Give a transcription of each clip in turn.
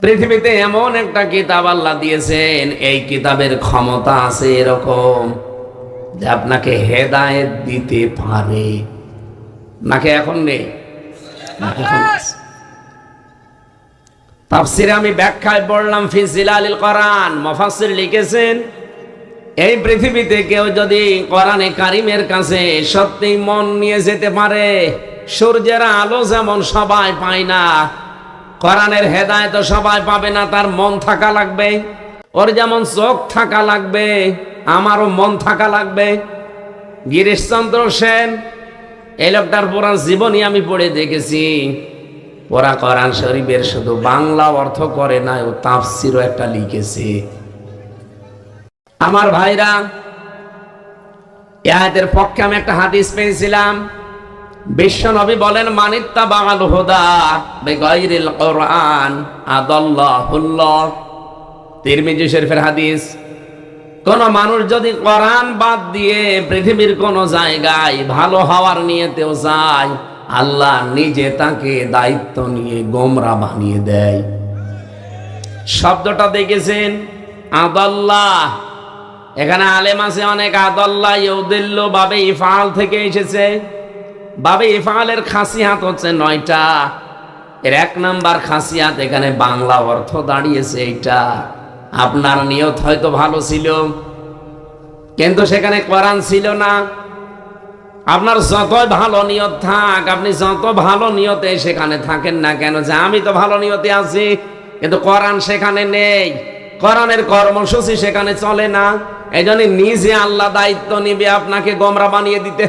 পৃথিবীতে এমন একটা কিতাব আল্লাহ দিয়েছেন, এই কিতাবের ক্ষমতা আছে এরকম যে আপনাকে হেদায়েত দিতে পারে। নাকি এখন নেই? তাফসিরে আমি ব্যাখ্যায় পড়লাম ফি জিলালিল কোরআন, মুফাসসির লিখেছেন এই পৃথিবীতে কেউ যদি কোরআনে কারিমের কাছে সত্যি মন নিয়ে যেতে পারে, সূর্যের আলো যেমন সবাই পায় না, কোরআনের হেদায়েত সবাই পাবে না, তার মন থাকা লাগবে। ওর যেমন চোখ থাকা লাগবে, আমারও মন থাকা লাগবে। গিরিশচন্দ্র সেন এই লোকটার পুরা জীবনী আমি পড়ে দেখেছি। ওরা কোরআন শরীফের শুধু বাংলা অর্থ করে না, ও তাফসিরও একটা লিখেছে। আমার ভাইরা, এই আয়াতের পক্ষে আমি একটা হাদিস পেয়েছিলাম। বিশ্ব নবী বলেন, মানিত্তাবাল হুদা বিগাইরিল কোরআন আদাল্লাহুল্লাহ। তিরমিজি শরীফের হাদিস। কোন মানুষ যদি কোরআন বাদ দিয়ে পৃথিবীর কোন জায়গায় ভালো হওয়ার নিয়েতেও যায়, আল্লাহ নিজে তাকে দায়িত্ব নিয়ে গোমরা বানিয়ে দেয়। শব্দটা দেখেছেন আদাল্লাহ, এখানে আলেম আছে অনেক। আদাল্লাহ ইউদিল্লু বাবে ইফআল থেকে এসেছে। বাবে ইফআলের খাসিয়াত হচ্ছে 9টা। এর 1 নাম্বার খাসিয়াত, এখানে বাংলা অর্থ দাঁড়িয়েছে এইটা। আপনার নিয়ত হয়তো ভালো ছিল, কিন্তু সেখানে কোরআন ছিল না। আপনার যতই ভালো নিয়ত থাক, আপনি যত ভালো নিয়তে সেখানে থাকেন না কেন, যে আমি তো ভালো নিয়তে আছি, কিন্তু কোরআন সেখানে নেই, কোরআনের কর্মসূচি সেখানে চলে না। এই জন্য নিজে আল্লাহ দায়িত্ব নিবে আপনাকে গোমরা বানিয়ে দিতে।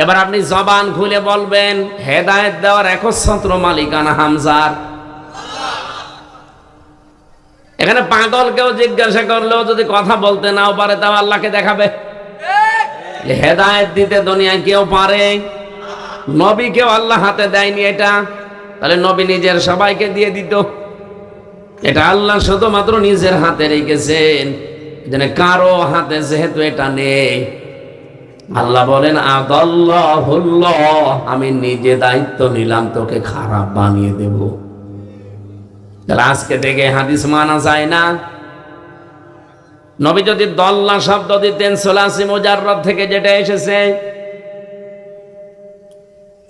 এবার আপনি জবান খুলে বলবেন, হেদায়েত দেওয়ার একচ্ছত্র মালিকানা হামজার। এখানে পাগলকেও জিজ্ঞাসা করলেও যদি কথা বলতে নাও পারে, তাও আল্লাহকে দেখাবে। হেদায়েত দিতে দুনিয়ায় কেউ পারে? নবীকেও আল্লাহ হাতে দেয়নি এটা, তাহলে নবী নিজের সবাইকে দিয়ে দিত। এটা আল্লাহ শুধুমাত্র নিজের হাতে রেখেছেন, কারো হাতে যেহেতু এটা নেই, আল্লাহ বলেন আদাল্লাহুল্লাহ, আমি নিজে দায়িত্ব নিলাম তোকে খারাপ বানিয়ে দেব। তাহলে আজকে থেকে হাদিস মানা যায় না। নবী যদি দল্লা শব্দ দিতেন, সুলাসি মুজাররদ থেকে যেটা এসেছে,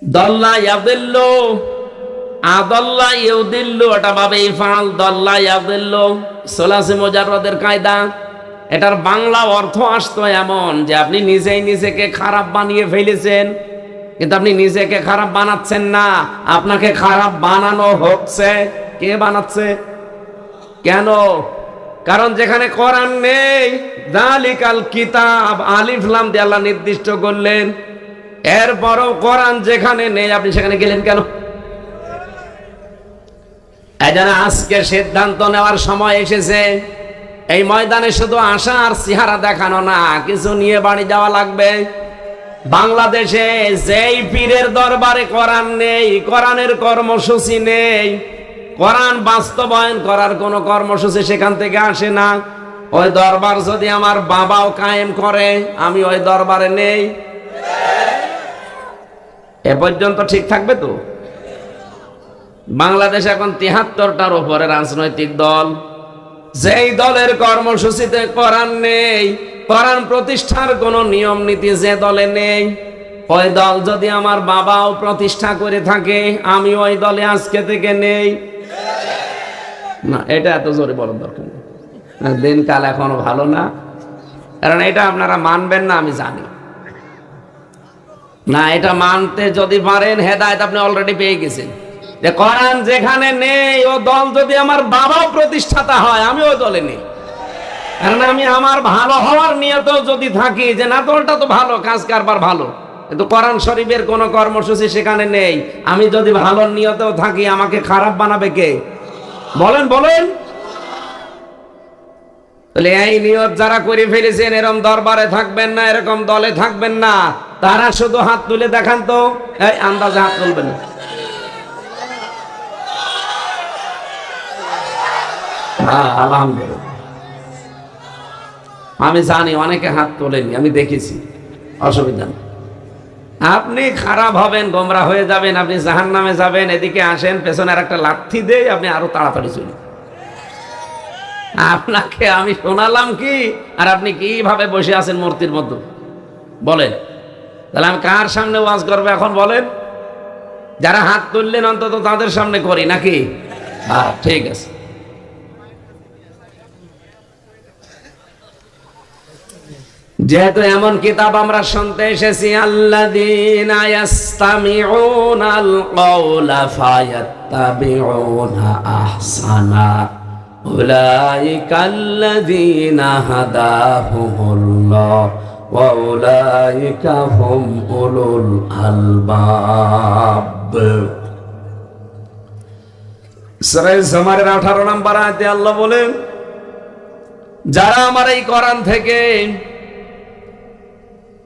দল্লা ইয়াদিল্লু আদাল্লা ইউদিল্লু, এটা ভাবে ইফআল, দল্লা ইয়াদিল্লু সুলাসি মুজাররদের কায়দা। এটার বাংলা অর্থ আসতো এমন যে আপনি নিজেই নিজেকে খারাপ বানিয়ে ফেলেছেন, কিন্তু আপনি নিজেকে খারাপ বানাচ্ছেন না, আপনাকে খারাপ বানানো হচ্ছে। কে বানাচ্ছে? কেন? কারণ যেখানে কোরআন নেই, যালিকাল কিতাব আলিফ লাম দিয়ে আল্লাহ নির্দিষ্ট করলেন, এরপরও কোরআন যেখানে নেই আপনি সেখানে গেলেন কেন? এজন্য আজকে সিদ্ধান্ত নেওয়ার সময় এসেছে। এই ময়দানে শুধু আসা আর চেহারা দেখানো না, কিছু নিয়ে বাড়ি যাওয়া লাগবে। বাংলাদেশে যেই পীরের দরবারে কোরআন নেই, কোরআনের কর্মসূচি নেই, কোরআন বাস্তবায়ন করার কোনো কর্মসূচি সেখান থেকে আসে না, ওই দরবার যদি আমার বাবাও কায়েম করে, আমি ওই দরবারে নেই, এ পর্যন্ত ঠিক থাকবে তো? বাংলাদেশ এখন 73টার উপরে রাজনৈতিক দল, যেই দলের কর্মসূচিতে কোরআন নেই, কোরআন প্রতিষ্ঠার কোনো নিয়ম নীতি যে দলে নেই, ওই দল যদি আমার বাবাও প্রতিষ্ঠা করে থাকে, আমি ওই দলে আজকে থেকে নেই। না, এটা এত জোরে বলার দরকার নেই। দিনকাল এখনো ভালো না, কারণ এটা আপনারা মানবেন না আমি জানি। না, এটা মানতে যদি পারেন, হেদায়েত আপনি অলরেডি পেয়ে গেছেন। যে কোরআন যেখানে নেই, ও দল যদি আমার বাবাও প্রতিষ্ঠাতা হয়, আমি ওই দলে নেই। কারণ আমি আমার ভালো হওয়ার নিয়তেও যদি থাকি, যে না দলটা তো ভালো, কাজ কারবার ভালো, কিন্তু কোরআন শরীফের কোনো কর্মসূচি সেখানে নেই, আমি যদি ভালো নিয়তেও থাকি, আমাকে খারাপ বানাবে কে? বলেন বলেন। তাহলে এই নিয়ত যারা করে ফেলেছেন, এরকম দরবারে থাকবেন না, এরকম দলে থাকবেন না, তারা শুধু হাত তুলে দেখান তো। এই আন্দাজে হাত তুলবেন না। আলহামদুলিল্লাহ, আমি জানি অনেকে হাত তোলেনি, আমি দেখেছি, অসুবিধা নেই। আপনি খারাপ হবেন, গোমরা হয়ে যাবেন, আপনি জাহান্নামে যাবেন। এদিকে আসেন, পেছনের একটা লাথি দেই, আপনি আরো তাড়াতাড়ি চলুন। আপনাকে আমি শোনালাম কি, আর আপনি কিভাবে বসে আছেন মূর্তির মধ্যে বলেন? তাহলে আমি কার সামনে ওয়াজ করবো এখন বলেন? যারা হাত তুললেন অন্তত তাদের সামনে করি নাকি? হ্যাঁ, ঠিক আছে। যেহেতু এমন কিতাব আমরা শুনতে এসেছি, আল্লাযীনা ইয়াসতামিউনাল কাওলা ফায়াত্তাবিউনা আহসানা উলাইকাল্লাযীনা হাদাহুমুল্লাহ ওয়া উলাইকা হুম উলুল আলবাব। সূরা জুমারের 18 নম্বর আয়াতে আল্লাহ বলেন, যারা আমার এই কোরআন থেকে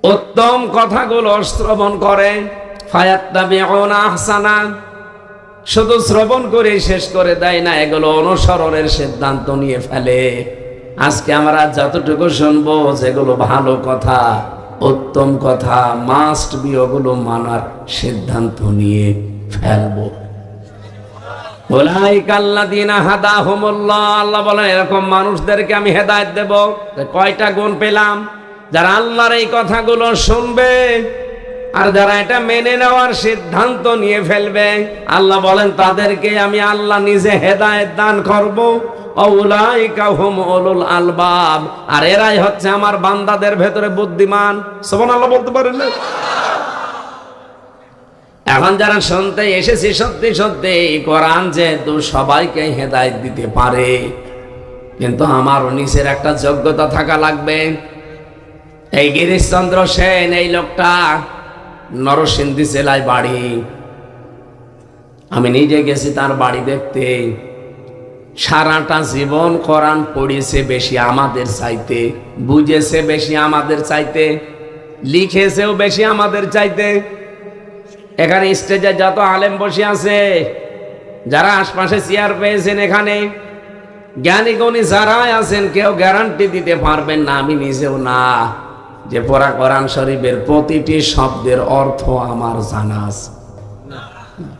উত্তম কথাগুলো শ্রবণ করে, ফায়াত্তাবিউনা আহসানা, শুধু শ্রবণ করে শেষ করে দেয় না, এগুলো অনুসরণের সিদ্ধান্ত নিয়ে ফেলে। আজকে আমরা যতটুকু শুনবো যেগুলো ভালো কথা, উত্তম কথা, মাস্ট বি ওগুলো মানার সিদ্ধান্ত নিয়ে ফেলবো। উলাইকাল্লাযীনা হাদাহুমুল্লাহ, আল্লাহ বলেন এরকম মানুষদেরকে আমি হেদায়েত দেব। কয়টা গুণ পেলাম? যারা আল্লাহর এই কথাগুলো শুনবে আর যারা এটা মেনে নেওয়ার সিদ্ধান্ত নিয়ে ফেলবে, আল্লাহ বলেন তাদেরকে আমি আল্লাহ নিজে হেদায়েত দান করব। উলাইকা হুম উলুল আলবাব, আর এরাই হচ্ছে আমার বান্দাদের ভেতরে বুদ্ধিমান। সুবহানাল্লাহ বলতে পারেন না? এখন যারা শুনতে এসেছি, সত্যি সত্যি কোরআন যেহেতু সবাইকে হেদায়েত দিতে পারে, কিন্তু আমার নিচের একটা যোগ্যতা থাকা লাগবে। এই গিরিশচন্দ্র সেন, এই লোকটা নরসিংদী জেলায় বাড়ি। আমি নিজে গেছি তার বাড়ি দেখতে। সারাটা জীবন কোরআন পড়েছে বেশি আমাদের চাইতে, বুঝেছে বেশি আমাদের চাইতে, লিখেছেও বেশি আমাদের চাইতে। এখানে স্টেজে যত আলেম বসে আছে, যারা আশপাশে চেয়ার পেয়েছেন, এখানে জ্ঞানী গুণী যারা আছেন, কেউ গ্যারান্টি দিতে পারবেন না, আমি নিজেও না, যে পড়া কোরআন শরীফের প্রতিটি শব্দের অর্থ আমার জানা আছে।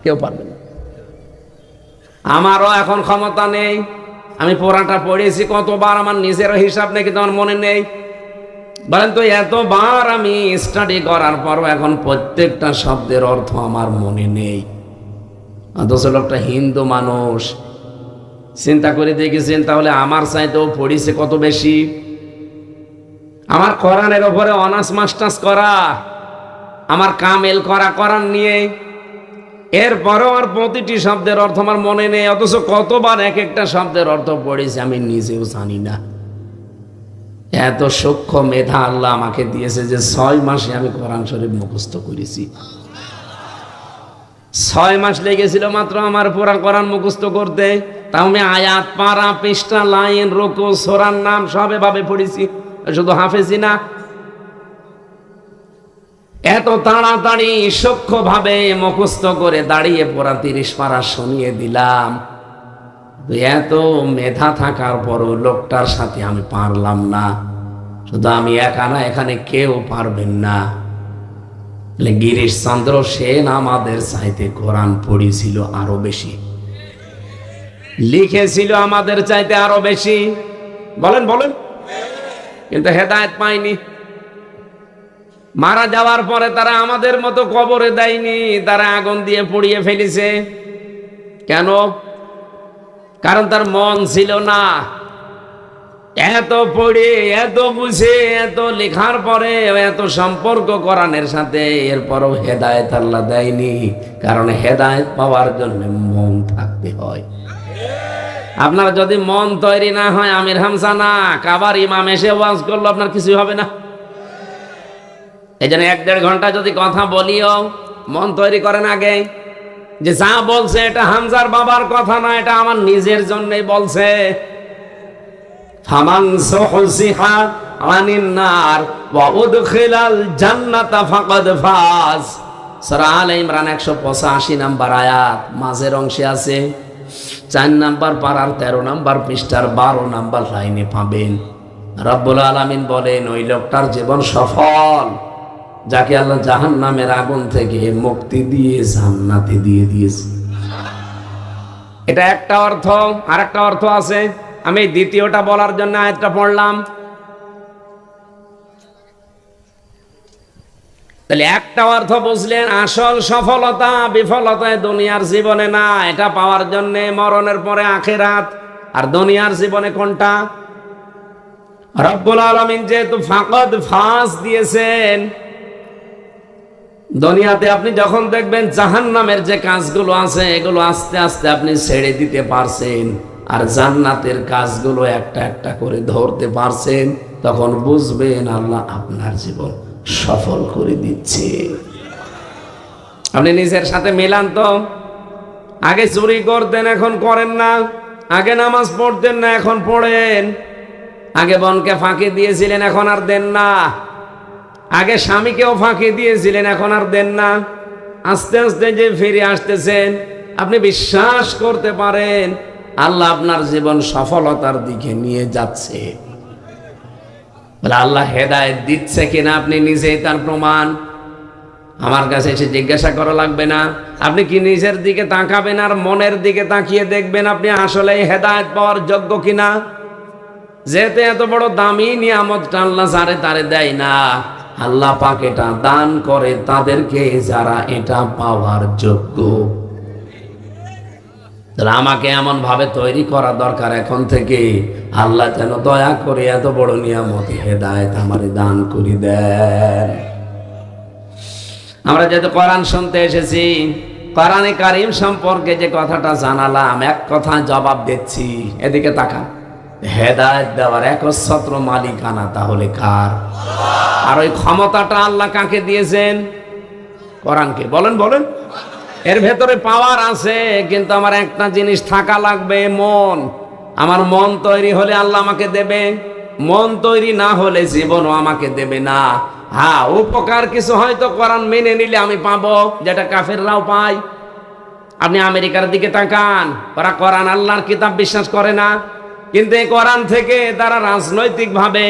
কেউ পারবে না। আমারও এখন ক্ষমতা নেই। আমি পড়াটা পড়েছি কতবার আমার নিজেরও হিসাব নেই, কিন্তু আমার মনে নেই। বলেন তো, এতবার আমি স্টাডি করার পরও এখন প্রত্যেকটা শব্দের অর্থ আমার মনে নেই। অথচ লোকটা হিন্দু মানুষ। চিন্তা করে দেখেছেন তাহলে আমার চাইতেও পড়েছে কত বেশি। আমার কোরআনের ওপরে অনার্স মাস্টার্স করা, আমার কামেল করা কোরআন নিয়ে, এরপরও আর প্রতিটি শব্দের অর্থ আমার মনে নেই। অথচ কতবার এক একটা শব্দের অর্থ পড়েছি আমি নিজেও জানি না। এত সূক্ষ্ম মেধা আল্লাহ আমাকে দিয়েছে যে 6 মাসে আমি কোরআন শরীফ মুখস্থ করেছি। 6 মাস লেগেছিল মাত্র আমার পুরা কোরআন মুখস্থ করতে। তাও আমি আয়াত, পারা, পৃষ্ঠা, লাইন, রুকু, সূরার নাম সব এভাবে পড়েছি, শুধু হাফেজি না। এত তাড়াতাড়ি সূক্ষ্মভাবে মুখস্থ করে দাঁড়িয়ে পড়া 30 পারা শুনিয়ে দিলাম। এত মেধা থাকার পরও লোকটার সাথে আমি পারলাম না। শুধু আমি একা না, এখানে কেউ পারবেন না। গিরিশচন্দ্র সেন আমাদের চাইতে কোরআন পড়েছিল আরো বেশি, লিখেছিল আমাদের চাইতে আরো বেশি। বলেন বলেন, কিন্তু হেদায়েত পায়নি। মারা যাওয়ার পরে তারা আমাদের মতো কবরে দেয়নি, তারা আগুন দিয়ে পুড়িয়ে ফেলেছে। কেন? কারণ তার মন ছিল না। এত পড়ে, এত বুঝে, এত লেখার পরে, এত সম্পর্ক কোরআনের সাথে, এরপরও হেদায়েত আল্লাহ দেয়নি। কারণ হেদায়েত পাওয়ার জন্য মন থাকতে হয়। আপনার যদি মন তৈরি না হয়, আমির হামজা না, কাবার ইমাম এসে ওয়াজ করলো, আপনার কিছু হবে না। এই জন্য 1-1.5 ঘন্টা যদি কথা বলিও, মন তৈরি করেন আগে, যে যা বলছে এটা হামজার বাবার কথা না, এটা আমার নিজের জন্যই বলছে। ফামান যুহজিহা আনিন নার ওয়া উদখিলাল জান্নাতা ফাকাদ ফাজ। সূরা আলে ইমরান 185 নম্বর আয়াত, মাঝের অংশে আছে। 4 নম্বর পারার 13 নম্বর পৃষ্ঠার 12 নম্বর লাইনে পাবেন। রব্বুল আলামিন বলেন, ওই লোকটার জীবন সফল। যাকে আল্লাহ জাহান্নামের আগুন থেকে মুক্তি দিয়ে জান্নাতে দিয়ে দিয়েছে। এটা একটা অর্থ। আর একটা অর্থ আছে, আমি দ্বিতীয়টা বলার জন্য আয়াতটা পড়লাম। তাহলে একটা অর্থ বুঝলেন, আসল সফলতা বিফলতায় দুনিয়ার জীবনে না, এটা পাওয়ার জন্য মরণের পরে আখিরাত। আর দুনিয়ার জীবনে কোনটা? রব্বুল আলামিন যেহেতু ফাকাদ ফাস দিয়েছেন, দুনিয়াতে আপনি যখন দেখবেন জাহান্নামের যে কাজগুলো আছে এগুলো আস্তে আস্তে আপনি ছেড়ে দিতে পারছেন, আর জান্নাতের কাজগুলো একটা একটা করে ধরতে পারছেন, তখন বুঝবেন আল্লাহ আপনার জীবন সফল করে দিচ্ছে। আপনি নিজের সাথে মিলান তো। আগে চুরি করতেন, এখন করেন না। আগে নামাজ পড়তেন না, এখন পড়েন। আগে বোনকে ফাঁকি দিয়েছিলেন, এখন আর দেন না। আগে স্বামীকেও ফাঁকি দিয়েছিলেন, এখন আর দেন না। আস্তে আস্তে যে ফিরে আসতেছেন, আপনি বিশ্বাস করতে পারেন আল্লাহ আপনার জীবন সফলতার দিকে নিয়ে যাচ্ছে। বলে আল্লাহ হেদায়েত দিচ্ছে কিনা আপনি নিজেই তার প্রমাণ। আমার কাছে এসে জিজ্ঞাসা করা লাগবে না। আপনি কি নিজের দিকে তাকাবেন আর মনের দিকে তাকিয়ে দেখবেন আপনি আসলে হেদায়েত পাওয়ার যোগ্য কিনা। যেহেতু এত বড় দামি নিয়ামতটা আল্লাহ যারে তারে দেয় না, আল্লাহ পাক এটা দান করে তাদেরকে যারা এটা পাওয়ার যোগ্য। আমাকে এমন ভাবে তৈরি করা দরকার এখন থেকে, আল্লাহ যেন দয়া করে এত বড় নিয়ামত হেদায়েত আমারে দান করে দেন। আমরা যেহেতু কোরআন শুনতে এসেছি, কোরআনে কারীম সম্পর্কে যে কথাটা জানালাম, এক কথা জবাব দিচ্ছি। এদিকে তাকান। হেদায়েত দেওয়ার একচ্ছত্র মালিকানা তাহলে কার? আর ওই ক্ষমতাটা আল্লাহ কাকে দিয়েছেন? কোরআনকে। বলেন বলেন। এর ভেতরে পাওয়ার আছে, কিন্তু আমার একটা জিনিস থাকা লাগবে, মন। আমার মন তৈরি হলে আল্লাহ আমাকে দেবে, মন তৈরি না হলে জীবনও আমাকে দেবে না। হ্যাঁ, উপকার কিছু হয়তো কোরআন মেনে নিলে আমি পাবো, যেটা কাফেররাও পায়। আপনি আমেরিকার দিকে তাকান, ওরা কোরআন আল্লাহর কিতাব বিশ্বাস করে না, কিন্তু এই কোরআন থেকে তারা রাজনৈতিকভাবে,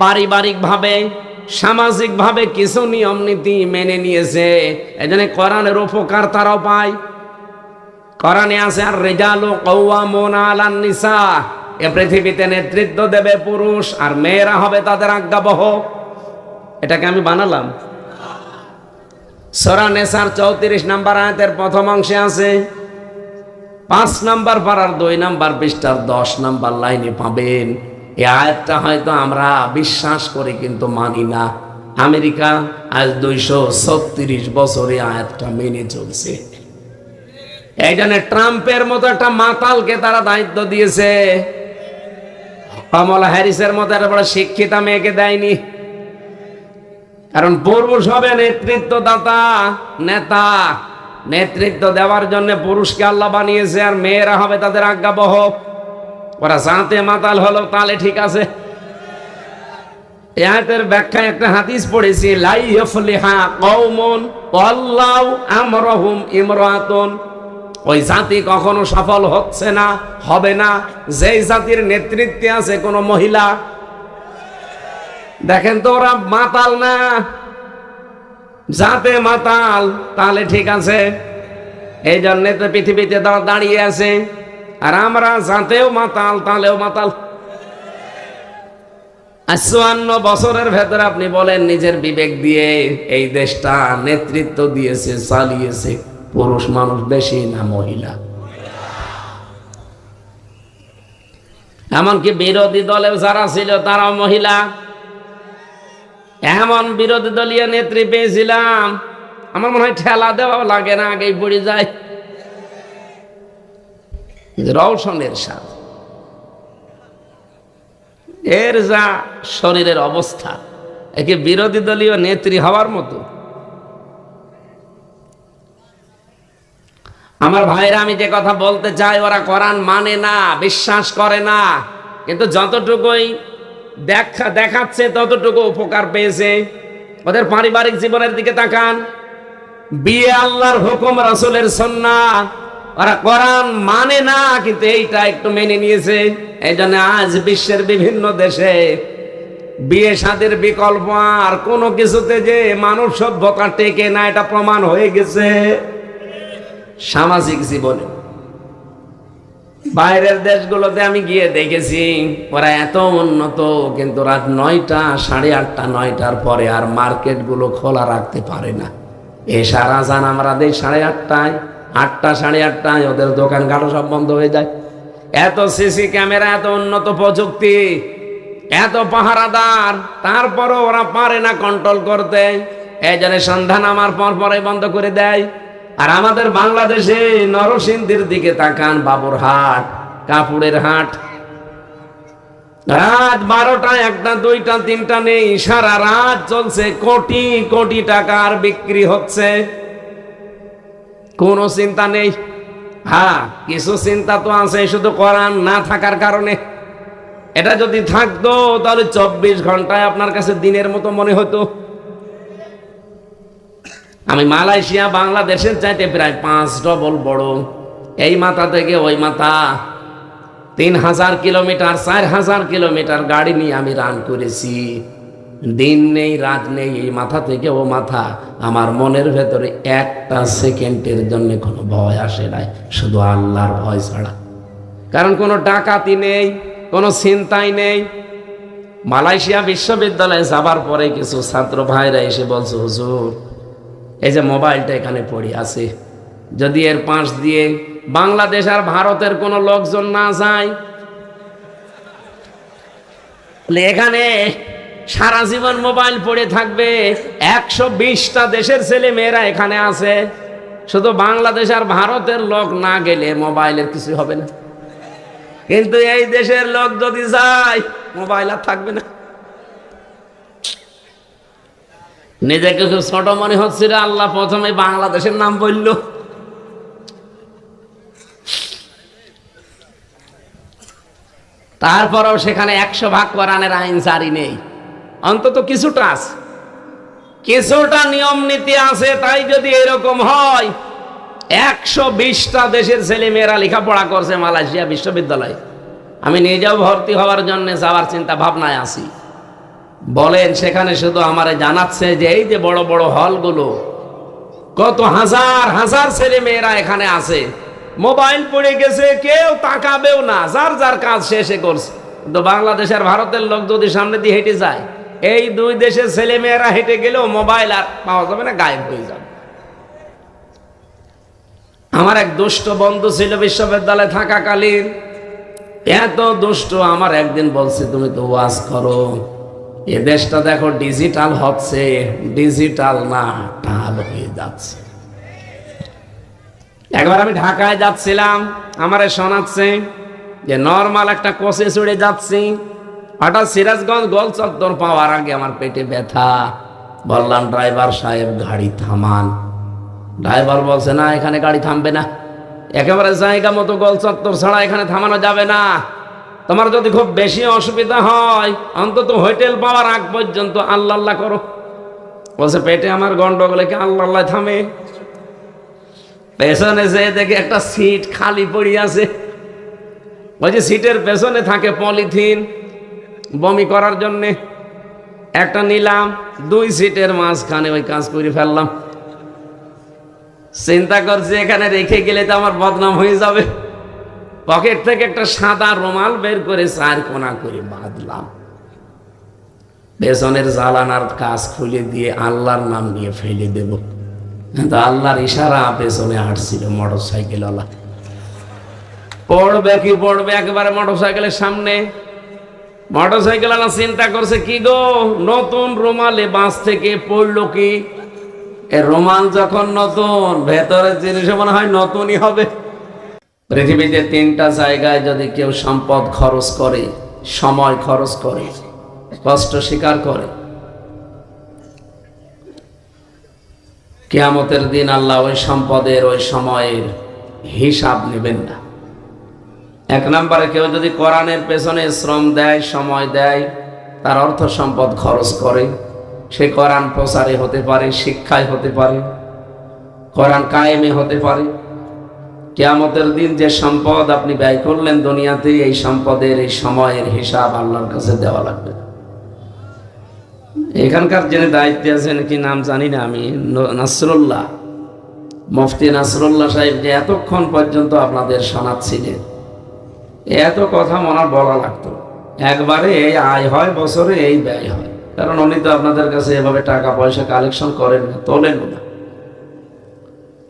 পারিবারিকভাবে, সামাজিকভাবে কিছু নিয়ম নীতি মেনে নিয়েছে। এজন্য কোরআনের উপকার তারাও পায়। কোরআনে আছে আর রিজালু কাওয়ামুনা আলান নিসা, এ পৃথিবীতে নেতৃত্ব দেবে পুরুষ আর মেয়েরা হবে তাদের আজ্ঞাবহ। এটাকে আমি বানালাম। সূরা নিসার 34 নম্বর আয়াতের প্রথম অংশে আছে। 5 নম্বর পারার 2 নম্বর পৃষ্ঠার 10 নম্বর লাইনে পাবেন। এই আয়াতটা হয়তো আমরা বিশ্বাস করি কিন্তু মানি না। আমেরিকা আজ 236 বছরে আয়াতটা মেনে চলছে। এই জন্য ট্রাম্পের মতো একটা মাতালকে তারা দায়িত্ব দিয়েছে, কমলা হ্যারিসের মতো একটা বড় শিক্ষিতা মেয়েকে দেয়নি। কারণ পুরুষ হবে নেতৃত্বদাতা, নেতা। নেতৃত্ব দেওয়ার জন্য পুরুষকে আল্লাহ বানিয়েছে, আর মেয়েরা হবে তাদের আজ্ঞাবহ। ওরা জাতে মাতাল হলো তাহলে ঠিক আছে। এই আয়াতের ব্যাখ্যায় একটা হাদিস পড়েছি, লা ইয়াফলিহা কওমুন ওয়াল্লাহু আমরহুম ইমরাতুন। ওই জাতি কখনো সফল হচ্ছে না, হবে না, যেই জাতির নেতৃত্বে আছে কোন মহিলা। দেখেন তো, ওরা মাতাল না, জাতে মাতাল, তাহলে ঠিক আছে। এই জন্য তো পৃথিবীতে দাঁড়িয়ে আছে। আর আমরা জাতেও মাতাল, তাহলেও মাতাল। 54 বছরের ভেতরে আপনি বলেন নিজের বিবেক দিয়ে এই দেশটা নেতৃত্ব দিয়েছে, চালিয়েছে পুরুষ মানুষ বেশি না মহিলা? এমনকি বিরোধী দলেও যারা ছিল তারাও মহিলা। এমন বিরোধী দলীয় নেত্রী পেয়েছিলাম, আমার মনে হয় ঠেলা দেওয়াও লাগে না, আগেই পড়ে যায়। রওশনের সাথে এর যা শরীরের অবস্থা, একে বিরোধী দলীয় নেত্রী হওয়ার মতো। আমার ভাইরা, আমি যে কথা বলতে চাই, ওরা কোরআন মানে না, বিশ্বাস করে না, কিন্তু যতটুকুই দেখাচ্ছে ততটুকু উপকার পেয়েছে। ওদের পারিবারিক জীবনের দিকে তাকান, বিয়ে আল্লাহর হুকুম, রাসূলের সুন্নাহ। ওরা কোরআন মানে না, কিন্তু এইটা একটু মেনে নিয়েছে। এই জন্য আজ বিশ্বের বিভিন্ন দেশে বিয়ে শাদীর বিকল্প আর কোনো কিছুতে যে মানব সভ্যতা টেকে না, এটা প্রমাণ হয়ে গেছে সামাজিক জীবনে। বাইরের দেশগুলোতে আমি গিয়ে দেখেছি ওরা এত উন্নত, কিন্তু রাত 9টা, 8:30, 9টার পরে আর মার্কেটগুলো খোলা রাখতে পারে না। সারা যান আমরা দেই 8:30টায়, 8টা, 8:30টায় ওদের দোকানঘাটও সব বন্ধ হয়ে যায়। এত সিসি ক্যামেরা, এত উন্নত প্রযুক্তি, এত পাহারাদার, তারপরও ওরা পারে না কন্ট্রোল করতে। এই জন্য সন্ধ্যা নামার পরে বন্ধ করে দেয়। আর আমাদের বাংলাদেশে নরসিংদীর দিকে তাকান, বাবুরহাট, কাপুরের হাট, রাত 12টা, 1টা, 2টা, 3টা নেই, সারা রাত চলছে, কোটি কোটি টাকার বিক্রি হচ্ছে, কোনো চিন্তা নেই। হ্যাঁ, কিছু চিন্তা তো আছে, শুধু কোরআন না থাকার কারণে। এটা যদি থাকতো তাহলে 24 ঘন্টায় আপনার কাছে দিনের মতো মনে হতো। আমি মালয়েশিয়া বাংলাদেশের চাইতে প্রায় 5 ডবল বড়। এই মাথা থেকে ওই মাথা 3000 কিলোমিটার, 4000 কিলোমিটার গাড়ি নিয়ে আমি রান করেছি। দিন নেই রাত নেই, এই মাথা থেকে ও মাথা। আমার মনের ভেতরে একটা সেকেন্ডের জন্য কোনো ভয় আসে নাই, শুধু আল্লাহর ভয় ছাড়া। কারণ কোনো ডাকাতি নেই, কোনো চিন্তাই নেই। মালয়েশিয়া বিশ্ববিদ্যালয়ে যাবার পরে কিছু ছাত্র ভাইরা এসে বলছে, হুজুর এই যে মোবাইলটা এখানে পড়ে আছে, যদি এর পাশ দিয়ে বাংলাদেশ আর ভারতের কোনো লোকজন না যায়, এখানে সারা জীবন মোবাইল পড়ে থাকবে। 120টা দেশের ছেলে মেয়েরা এখানে আছে, শুধু বাংলাদেশ আর ভারতের লোক না গেলে মোবাইলের কিছু হবে না। কিন্তু এই দেশের লোক যদি যায়, মোবাইল আর থাকবে না। নিজেকে খুব ছোট মনে হচ্ছিল, আল্লাহ প্রথমে বাংলাদেশের নাম বলল। তারপরেও সেখানে 100 ভাগ কোরআনের আইন জারি নেই, অন্তত কিছুটা আছে, কিছুটা নিয়ম নীতি আছে। তাই যদি এরকম হয়, 120টা দেশের ছেলে মেয়েরা লেখাপড়া করছে মালয়েশিয়া বিশ্ববিদ্যালয়ে। আমি নিজেও ভর্তি হওয়ার জন্য যাওয়ার চিন্তা ভাবনায় আছি। বলেন, সেখানে শুধু আমারে জানাচ্ছে যে এই যে বড় বড় হলগুলো, কত হাজার হাজার ছেলে মেয়েরা এখানে আছে, মোবাইল পড়ে গেছে, কেউ তাকাবেও না, যার যার কাজ শেষে করছে। কিন্তু বাংলাদেশ আর ভারতের লোক যদি সামনে দিয়ে হেঁটে যায়, এই দুই দেশের ছেলে মেয়েরা হেঁটে গেলেও মোবাইল আর পাওয়া যাবে না, গায়েব হয়ে যাবে। আমার এক দুষ্ট বন্ধু ছিল বিশ্ববিদ্যালয়ে থাকাকালীন, এত দুষ্ট। আমার একদিন বলছে, তুমি তো ওয়াজ করো, এ দেশটা দেখো ডিজিটাল হচ্ছে, ডিজিটাল না টাল হয়ে যাচ্ছে। একবার আমি ঢাকায় যাচ্ছিলাম, আমারে শোনাচ্ছে যে নর্মাল একটা কোচে চড়ে যাচ্ছি, হঠাৎ সিরাজগঞ্জ গোল চত্বর পাওয়ার আগে আমার পেটে ব্যথা। বললাম, ড্রাইভার সাহেব গাড়ি থামান। ড্রাইভার বলছে, না এখানে গাড়ি থামবে না, একেবারে জায়গা মতো গোল চত্বর ছাড়া এখানে থামানো যাবে না। তোমার যদি খুব বেশি অসুবিধা হয়, অন্তত হোটেল পাওয়ার আগ পর্যন্ত আল্লাহ আল্লাহ করো। বলছে, পেটে আমার গন্ডগোলে কি আল্লাহ আল্লাহ থামে? পেছনে যে দেখে একটা সিট খালি পড়ে আছে, ওই যে সিটের পেছনে থাকে পলিথিন বমি করার জন্যে, একটা নিলাম, 2 সিটের মাঝখানে ওই কাজ করে ফেললাম। চিন্তা করছি এখানে রেখে গেলে তো আমার বদনাম হয়ে যাবে। পকেট থেকে একটা সাদা রুমাল বের করে 4 কোনা করে বাঁধলাম, পেছনের জালানার কাজ খুলে দিয়ে আল্লাহর নাম নিয়ে ফেলে দেব। কিন্তু আল্লাহর ইশারা পেছনে হাঁটছিল মোটর সাইকেলওয়ালা। পড়বে কি পড়বে একেবারে মোটর সাইকেলের সামনে। মোটর সাইকেলওয়ালা চিন্তা করছে, কি গো, নতুন রুমালে বাস থেকে পড়লো কি? এই রুমাল যখন নতুন, ভেতরের জিনিস মনে হয় নতুনই হবে। পৃথিবীতে 3টা জায়গায় যদি কেউ সম্পদ খরচ করে, সময় খরচ করে, কষ্ট স্বীকার করে, কিয়ামতের দিন আল্লাহ ওই সম্পদের, ওই সময়ের হিসাব নেবেন না। 1 নম্বরে, কেউ যদি কোরআনের পেছনে শ্রম দেয়, সময় দেয়, তার অর্থ সম্পদ খরচ করে, সে কোরআন প্রচারে হতে পারে, শিক্ষায় হতে পারে, কোরআন কায়েমে হতে পারে। কিয়ামতের দিন যে সম্পদ আপনি ব্যয় করলেন দুনিয়াতে, এই সম্পদের, এই সময়ের হিসাব আল্লাহর কাছে দেওয়া লাগবে। এখানকার যিনি দায়িত্বে আছেন কি নাম জানি না আমি, নাসরুল্লাহ, মুফতি নাসরুল্লাহ সাহেব, যে এতক্ষণ পর্যন্ত আপনাদের শোনাচ্ছিলেন, এত কথা মনে বলা লাগতো। একবারে এই আয় হয় বছরে, এই ব্যয় হয়, কারণ উনি তো আপনাদের কাছে এভাবে টাকা পয়সা কালেকশন করেন না, তোলেন না।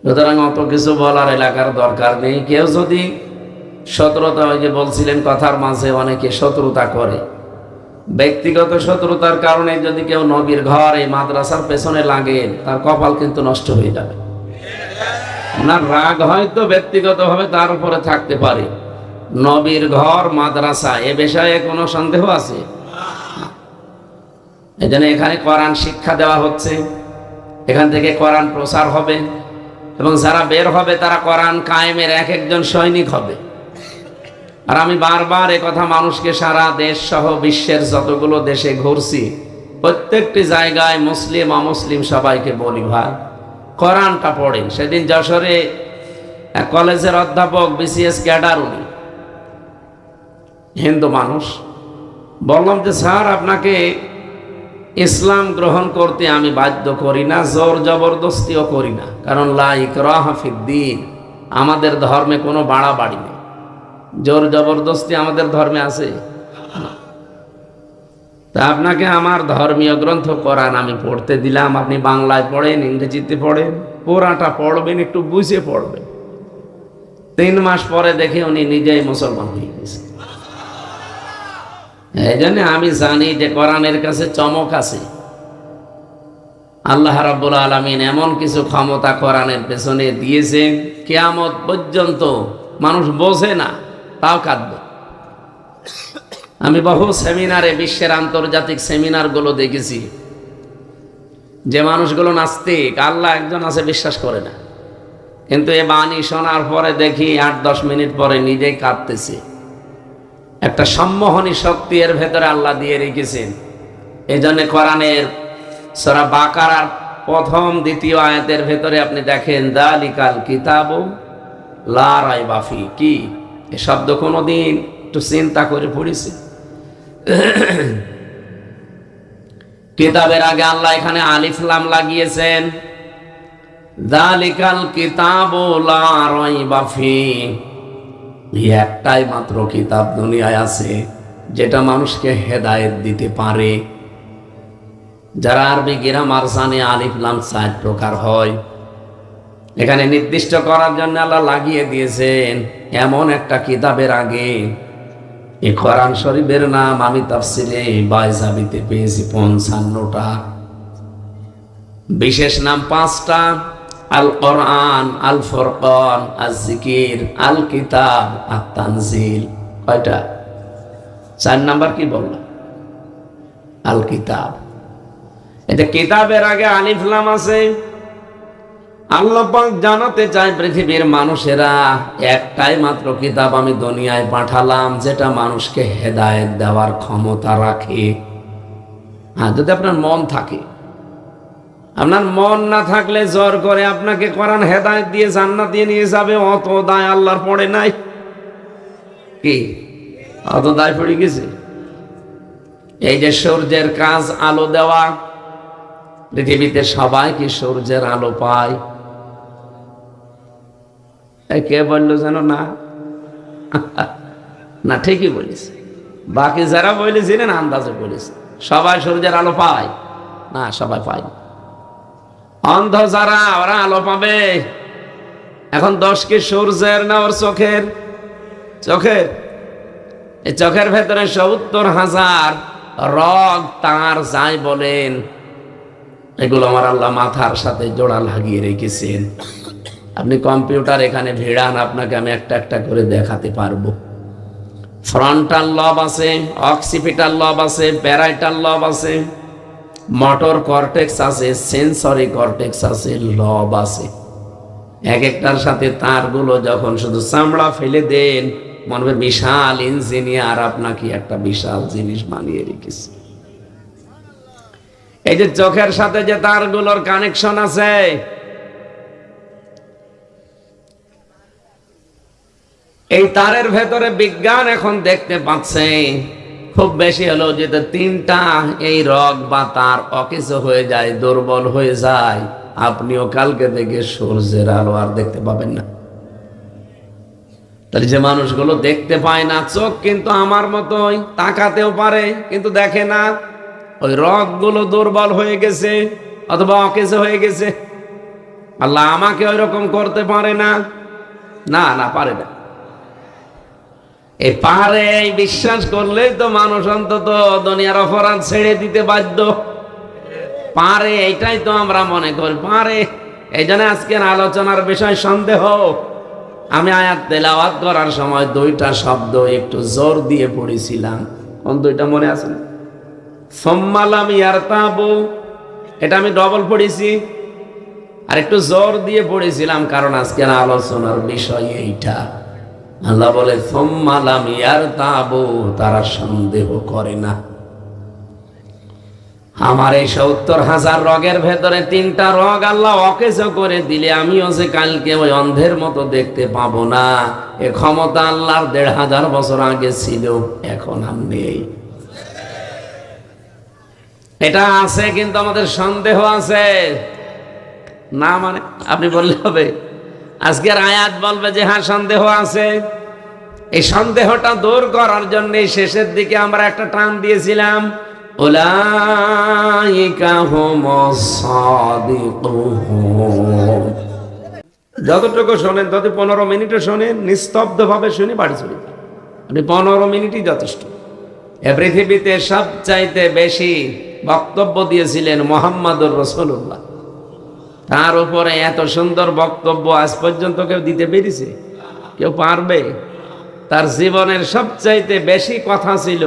সুতরাং অত কিছু বলার এলাকার দরকার নেই। কেউ যদি শত্রুতা, ওই যে বলছিলেন কথার মাঝে অনেকে শত্রুতা করে, ব্যক্তিগত শত্রুতার কারণে যদি কেউ নবীর ঘর এই মাদ্রাসার পেছনে লাগে, তার কপাল কিন্তু নষ্ট হয়ে যাবে। আপনার রাগ হয়তো ব্যক্তিগতভাবে তার উপরে থাকতে পারে, নবীর ঘর মাদ্রাসা এ বিষয়ে কোনো সন্দেহ আছে? এজন্য এখানে কোরআন শিক্ষা দেওয়া হচ্ছে, এখান থেকে কোরআন প্রচার হবে, এবং যারা বের হবে তারা কোরআন কায়েমের এক একজন সৈনিক হবে। আর আমি বারবার কথা মানুষকে সারা দেশ সহ বিশ্বের যতগুলো দেশে ঘুরছি, প্রত্যেকটি জায়গায় মুসলিম অমুসলিম সবাইকে বলি, ভাই কোরআনটা পড়েন। সেদিন যশোরে এক কলেজের অধ্যাপক, বিসিএস ক্যাডার, উনি হিন্দু মানুষ, বললাম যে স্যার আপনাকে ইসলাম গ্রহণ করতে আমি বাধ্য করি না, জোর জবরদস্তিও করি না, কারণ লা ইকরাহা ফিদ্দীন, আমাদের ধর্মে কোনো বাড়াবাড়ি নেই, জোর জবরদস্তি আমাদের ধর্মে আছে। তা আপনাকে আমার ধর্মীয় গ্রন্থ কোরআন আমি পড়তে দিলাম, আপনি বাংলায় পড়েন, ইংরেজিতে পড়েন, পুরাটা পড়বেন, একটু বুঝে পড়বেন। 3 মাস পরে দেখে উনি নিজেই মুসলমান হয়ে গেছে। এই জন্য আমি জানি যে কোরআনের কাছে চমক আছে। আল্লাহ রাব্বুল আলামিন এমন কিছু ক্ষমতা কোরআনের পেছনে দিয়েছেন, কিয়ামত পর্যন্ত মানুষ বোঝে না, তাও কাঁদবে। আমি বহু সেমিনারে, বিশ্বের আন্তর্জাতিক সেমিনারগুলো দেখেছি, যে মানুষগুলো নাস্তিক, আল্লাহ একজন আছে বিশ্বাস করে না, কিন্তু এ বাণী শোনার পরে দেখি 8-10 মিনিট পরে নিজেই কাঁদতেছে। একটা সম্মোহনী শক্তি এর ভেতরে আল্লাহ দিয়ে রেখেছেন। এই জন্য কোরআনের সূরা বাকারার 1-2 আয়াতের ভেতরে আপনি দেখেন, যালিকাল কিতাবু লা রাইবা ফি, কি এই শব্দ কোনোদিন একটু চিন্তা করে পড়েছি? কিতাবের আগে আল্লাহ এখানে আলিফ লাম লাগিয়েছেন। যালিকাল কিতাবু লা রাইবা ফি, একটাই মাত্র কিতাব দুনিয়ায় আছে যেটা মানুষকে হেদায়েত দিতে পারে। যারা আরবি গ্রামার জানে, আলিফ লাম 4 প্রকার হয়, এখানে নির্দিষ্ট করার জন্য আল্লাহ লাগিয়ে দিয়েছেন। এমন একটা কিতাবের আগে এই কোরআন শরীফের নাম আমি তাফসিরে বাইজাবিতে পেয়েছি 55টা, বিশেষ নাম 5টা, আল কোরআন, আল ফুরকান, আল জিকির, আল কিতাব, আত তানজিল। কয়টা? 4 নাম্বার কি বললাম? আল কিতাব। এটা কিতাবের আগে আলিফ লাম আছে। আল্লাহ পাক জানাতে চায় পৃথিবীর মানুষেরা, একটাই মাত্র কিতাব আমি দুনিয়ায় পাঠালাম যেটা মানুষকে হেদায়েত দেওয়ার ক্ষমতা রাখে। হ্যাঁ, যদি আপনার মন থাকে। আপনার মন না থাকলে জোর করে আপনাকে কোরআন হেদায়েত দিয়ে জান্নাত দিয়ে নিয়ে যাবে, অত দায় আল্লাহর পড়ে নাই কি? অত দায় পড়ে গেছে? এই যে সূর্যের কাজ আলো দেওয়া, পৃথিবীতে সবাই কি সূর্যের আলো পায়? কে বললো যেন না? না, ঠিকই বলিস। বাকি যারা বলেছিলেন আন্দাজে বলিস, সবাই সূর্যের আলো পায় না, সবাই পায় না। অন্ধ যারা, ওরা আলো পাবে। এখন দোষ কি সূর্যের না ওর চোখের? চোখের। এই চোখের ভেতরে 70,000 রগ তার যাই বলেন, এগুলো আমার আল্লাহ মাথার সাথে জোড়া লাগিয়ে রেখেছেন। আপনি কম্পিউটার এখানে ভিড়ান, আপনাকে আমি একটা একটা করে দেখাতে পারবো। ফ্রন্টাল লব আছে, অক্সিপিটাল লব আছে, প্যারাইটাল লব আছে, মোটর কর্টেক্স আছে, সেন্সরি কর্টেক্স আছে, লব আছে। এক একটার সাথে তারগুলো যখন শুধু চামড়া ফেলে দেন, মনে হবে বিশাল ইঞ্জিনিয়ার আপনাকে একটা বিশাল জিনিস বানিয়ে রেখেছে। এই যে চোখের সাথে যে তারগুলোর কানেকশন আছে, এই তারের ভেতরে বিজ্ঞান এখন দেখতে পাচ্ছে খুব বেশি হলো যেটা 3টা এই রগ বা তার অকেজো হয়ে যায়, দুর্বল হয়ে যায়, আপনিও কালকে থেকে সূর্যের আলো আর দেখতে পাবেন না। তাহলে যে মানুষগুলো দেখতে পায় না, চোখ কিন্তু আমার মতোই, তাকাতেও পারে কিন্তু দেখে না, ওই রগগুলো দুর্বল হয়ে গেছে অথবা অকেজো হয়ে গেছে। আল্লাহ আমাকে ওই রকম করতে পারে না, না না পারে না। এই পারে এই বিশ্বাস করলেই তো মানুষ অন্তত দুনিয়ার অপরাধ ছেড়ে দিতে বাধ্য। পারে এইটাই তো আমরা মনে করি পারে। এই জন্য আজকের আলোচনার বিষয় সন্দেহ। আমি আয়াত তেলাওয়াত করার সময় 2টা শব্দ একটু জোর দিয়ে পড়েছিলাম। কোন 2টা মনে আছে? সুম্মা লাম ইয়ারতাবু, এটা আমি ডবল পড়েছি, আর একটু জোর দিয়ে পড়েছিলাম কারণ আজকের আলোচনার বিষয় এইটা। আল্লাহ বলে সুম্মা লাম ইয়ারতাবু, তারা সন্দেহ করে না। আমার এই 70,000 রগের ভেতরে 3টা রগ আল্লাহ অকেজো করে দিলে আমিও যে কালকে ওই অন্ধের মতো দেখতে পাবো না, এ ক্ষমতা আল্লাহর 1,500 বছর আগে ছিল, এখন আর নেই। এটা আছে কিন্তু আমাদের সন্দেহ আছে না, মানে আপনি বললে হবে। আজকের আয়াত বলবে যে হ্যাঁ সন্দেহ আছে। এই সন্দেহটা দূর করার জন্য শেষের দিকে আমরা একটা টান দিয়েছিলাম, উলাইকা হুমুস সাদিকুন। যতটুকু শোনেন, যদি 15 মিনিটও শোনেন, নিস্তব্ধ ভাবে শুনে বাড়ি চলে যান। আপনি 15 মিনিটই যথেষ্ট। এ পৃথিবীতে সবচাইতে বেশি বক্তব্য দিয়েছিলেন মুহাম্মদুর রাসূলুল্লাহ। তার উপরে এত সুন্দর বক্তব্য আজ পর্যন্ত কেউ দিতে পেরেছে? কেউ পারবে? তার জীবনের সবচাইতে বেশি কথা ছিল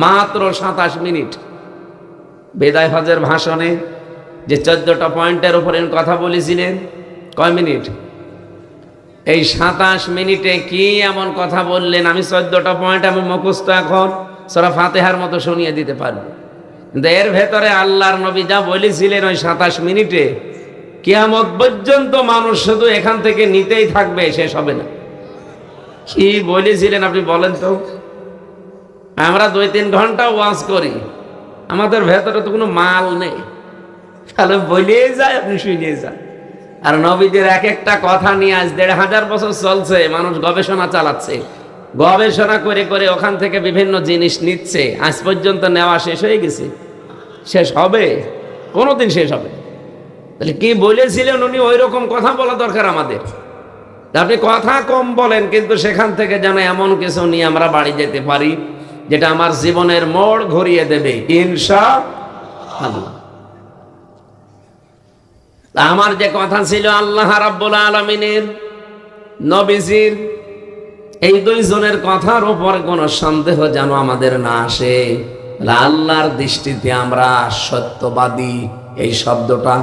মাত্র 27 মিনিট। বিদায় হজের ভাষণে যে 14টা পয়েন্টের উপরে কথা বলেছিলেন, কয় মিনিট? এই 27 মিনিটে কি এমন কথা বললেন? আমি 14টা পয়েন্ট আমি মুখস্থ এখন সূরা ফাতিহার মতো শুনিয়ে দিতে পারবো, কিন্তু এর ভেতরে আল্লাহর নবী যা বলেছিলেন ওই 27 মিনিটে, কিয়ামত পর্যন্ত মানুষ শুধু এখান থেকে নিতেই থাকবে, শেষ হবে না। কি বলেছিলেন আপনি বলেন তো? আমরা 2-3 ঘন্টা ওয়াজ করি, আমাদের ভেতরে তো কোনো মাল নেই, তাহলে বলেই যায় আপনি শুনিয়ে যান। আর নবীদের এক একটা কথা নিয়ে আজ 1,500 বছর চলছে, মানুষ গবেষণা চালাচ্ছে, গবেষণা করে করে ওখান থেকে বিভিন্ন জিনিস নিচ্ছে, আজ পর্যন্ত নেওয়া শেষ হয়ে গেছে? শেষ হবে? কোনোদিন শেষ হবে? তাহলে কি বলেছিলেন উনি, ওই রকম কথা বলা দরকার আমাদের। আপনি কথা কম বলেন, কিন্তু সেখান থেকে যেন এমন কিছু নিয়ে আমরা বাড়ি যেতে পারি যেটা আমার জীবনের মোড় ঘুরিয়ে দেবে ইনশাআল্লাহ। আমার যে কথা ছিল আল্লাহ রাব্বুল আলামিনের, নবীজির, এই 2 জনের কথার উপর কোনো সন্দেহ যেন আমাদের না আসে। আল্লাহর দৃষ্টিতে আমরা সত্যবাদী, এই শব্দটা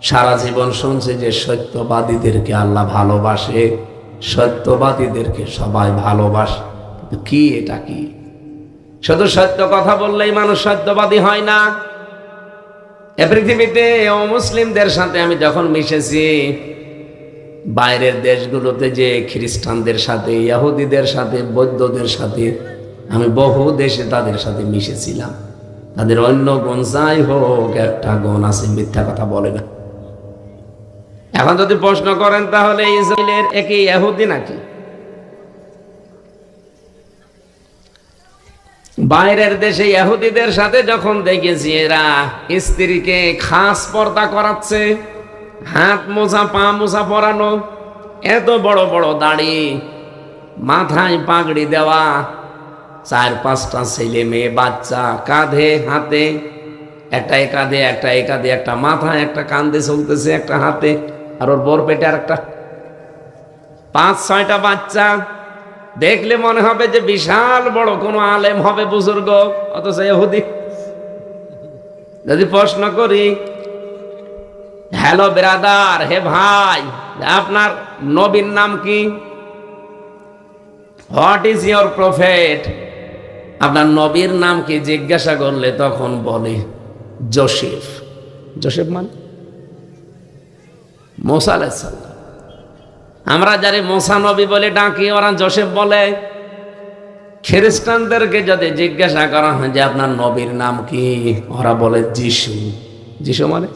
সারা জীবন শুনছি যে সত্যবাদীদেরকে আল্লাহ ভালোবাসে, সত্যবাদীদেরকে সবাই ভালোবাসে। কি এটা কি? শুধু সত্য কথা বললেই মানুষ সত্যবাদী হয় না। এ পৃথিবীতে অমুসলিমদের সাথে আমি যখন মিশেছি, বাইরের দেশগুলোতে যে খ্রিস্টানদের সাথে, ইহুদিদের সাথে, বৌদ্ধদের সাথে, আমি বহু দেশে তাদের সাথে মিশেছিলাম। তাদের অন্য গুণ যাই হোক, একটা গুণ আছে, মিথ্যা কথা বলে না। এখন যদি প্রশ্ন করেন তাহলে ইসরায়েলের একই ইহুদি নাকি? বাইরের দেশে ইহুদিদের সাথে যখন দেখেছি এরা স্ত্রীকে খাস পর্দা করাচ্ছে, হাত মোছা পা মোছা পরানো, এত বড় বড় দাড়ি, মাথায় পাগড়ি দেওয়া, 4-5টা ছেলে মেয়ে বাচ্চা, কাঁধে হাতে, একটা এ কাঁধে একটা এ কাঁধে, একটা মাথায় একটা কাঁধে চলতেছে, একটা হাতে, আর ওর বর পেটে আর একটা, 5-6টা বাচ্চা। দেখলে মনে হবে যে বিশাল বড় কোনো আলেম হবে, বুজুর্গ, অথচ ইহুদি। যদি প্রশ্ন করি, হ্যালো ব্রাদার, হে ভাই, আপনার নবীর নাম কি? What is your prophet? আপনার নবীর নাম কি জিজ্ঞাসা করলে তখন বলে জোসেফ। জোসেফ মানে মুসা আলাইহিস সালাম। আমরা যারে মুসা নবী বলে ডাকি, ওরা জোসেফ বলে। খ্রিস্টানদেরকে যদি জিজ্ঞাসা করা হয় যে আপনার নবীর নাম কি, ওরা বলে যিশু। যিশু মানে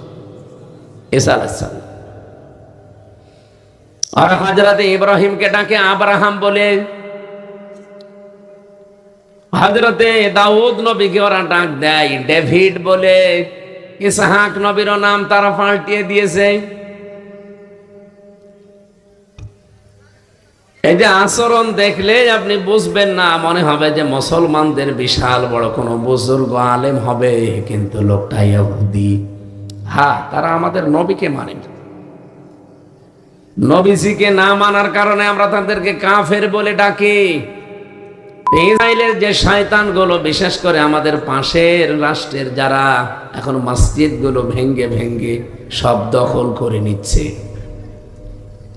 ঈসা আলাইহিস সালাম। আর হযরত ইব্রাহিমকে ডাকে আব্রাহাম বলে, হযরতে দাউদ নবীকে ওরা ডাক দেয় ডেভিড বলে, ইসহাক নবীর নাম তারা পাল্টিয়ে দিয়েছে। এই যে আচরণ দেখলে আপনি বুঝবেন না, মনে হবে যে মুসলমানদের বিশাল বড় কোনো বুজুর্গ আলেম হবে, কিন্তু লোকটা ইহুদি। হ্যাঁ, তারা আমাদের নবীকে মানে না। নবীজিকে না মানার কারণে আমরা তাদেরকে কাফের বলে ডাকি। ইসরায়েলের যে শয়তানগুলো, বিশেষ করে আমাদের পাশের রাষ্ট্রের যারা এখন মসজিদগুলো ভেঙ্গে ভেঙ্গে সব দখল করে নিচ্ছে,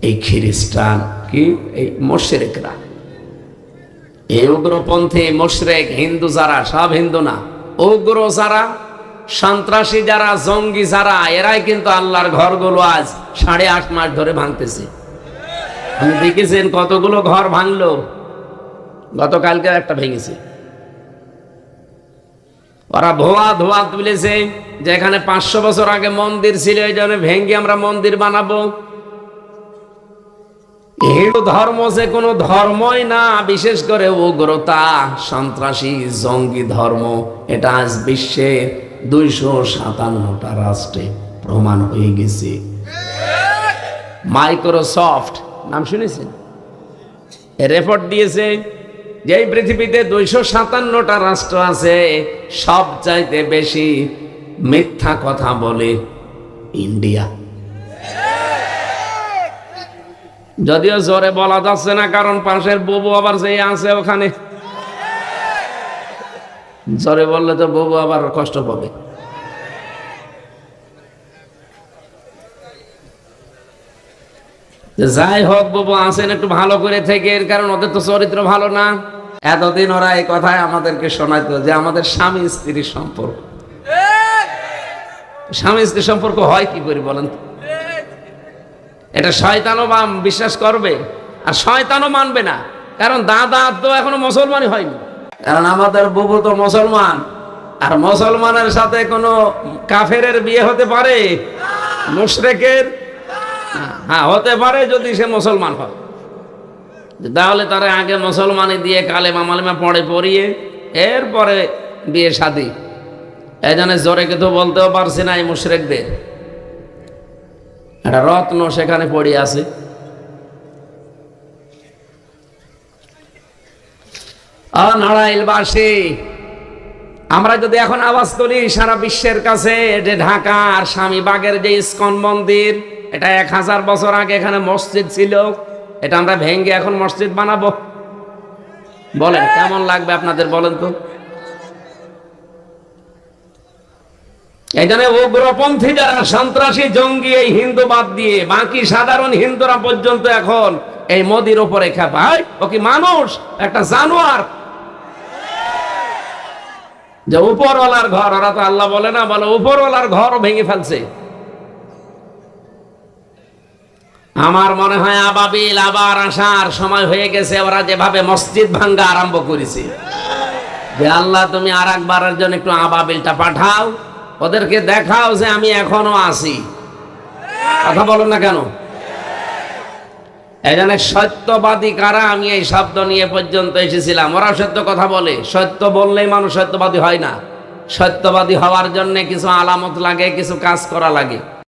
এই খ্রিস্টান কি এই মুশরিকরা, এই উগ্রপন্থী মুশরিক হিন্দু যারা, সব হিন্দু না, উগ্র যারা, সন্ত্রাসী যারা, জঙ্গি যারা, এরাই কিন্তু আল্লাহর ঘরগুলো আজ 8.5 মাস ধরে ভাঙতেছে। আপনি দেখেছেন কতগুলো ঘর ভাঙলো? গতকালকে একটা ভেঙেছে। ওরা ধোয়া ধোয়া তুলেছে যেখানে 500 বছর আগে মন্দির ছিল, এই জন্য ভেঙে আমরা মন্দির বানাবো। হিন্দু ধর্ম যে কোনো ধর্মই না, বিশেষ করে উগ্রতা, সন্ত্রাসী, জঙ্গি ধর্ম, এটা আজ বিশ্বের 257টা রাষ্ট্রে প্রমাণ হয়ে গেছে। মাইক্রোসফট নাম শুনেছেন? রিপোর্ট দিয়েছে যে এই পৃথিবীতে 257টা রাষ্ট্র আছে, সবচাইতে বেশি মিথ্যা কথা বলে ইন্ডিয়া। যদিও জোরে বলা যাচ্ছে না, কারণ পাশের বুবু আবার যে আছে ওখানে, জোরে বললে তো বুবু আবার কষ্ট পাবে। যাই হোক, বুবু আছেন একটু ভালো করে থেকে, এর কারণ ওদের তো চরিত্র ভালো না। এতদিন ওরা এই কথায় আমাদেরকে শোনাইতো যে আমাদের স্বামী স্ত্রীর সম্পর্ক। স্বামী স্ত্রীর সম্পর্ক হয় কি করে বলেন তো? এটা শয়তানও বিশ্বাস করবে, আর শয়তানও মানবে না, কারণ দাদা তো এখনো মুসলমানই হয়নি। কারণ আমাদের বুবু তো মুসলমান, আর মুসলমানের সাথে কোনো কাফেরের বিয়ে হতে পারে? মুশরিকের? হ্যাঁ, হতে পারে যদি সে মুসলমান হয়, তাহলে তারা আগে মুসলমানি দিয়ে কালেমা মালেমা পড়িয়ে এরপরে বিয়ে শাদী। এই জন্য জোরে কিন্তু বলতেও পারছি না এই মুশরিকদের। একটা রত্ন সেখানে পড়ে আছে। নারায়ণবাসী, আমরা যদি এখন আওয়াজ তুলি সারা বিশ্বের কাছে যে ঢাকার স্বামীবাগের যে ইস্কন মন্দির, এটা 1000 বছর আগে এখানে মসজিদ ছিল, এটা আমরা ভেঙ্গে এখন মসজিদ বানাবো, বলেন কেমন লাগবে আপনাদের? বলেন তো। এই জন্য উগ্রপন্থী যারা, সন্ত্রাসী, জঙ্গি, এই হিন্দু বাদ দিয়ে বাকি সাধারণ হিন্দুরা পর্যন্ত এখন এই মোদির উপরে খেপায়। ও কি মানুষ? একটা জানোয়ার। যে উপরওয়ালার ঘর, ওরা তো আল্লাহ বলে না, বলে উপরওয়ালার ঘর ভেঙে ফেলছে। আমার মনে হয় আবাবিল আবার আসার সময় হয়ে গেছে। ওরা যেভাবে মসজিদ ভাঙ্গা আরম্ভ করেছে, যে আল্লাহ তুমি আর একবারের জন্য একটু আবাবিলটা পাঠাও, ওদেরকে দেখাও যে আমি এখনো আছি। কথা বলেন না কেন? এই জন্য সত্যবাদী কারা, আমি এই শব্দ নিয়ে পর্যন্ত এসেছিলাম। ওরা সত্য কথা বলে, সত্য বললেই মানুষ সত্যবাদী হয় না। সত্যবাদী হওয়ার জন্য কিছু আলামত লাগে, কিছু কাজ করা লাগে।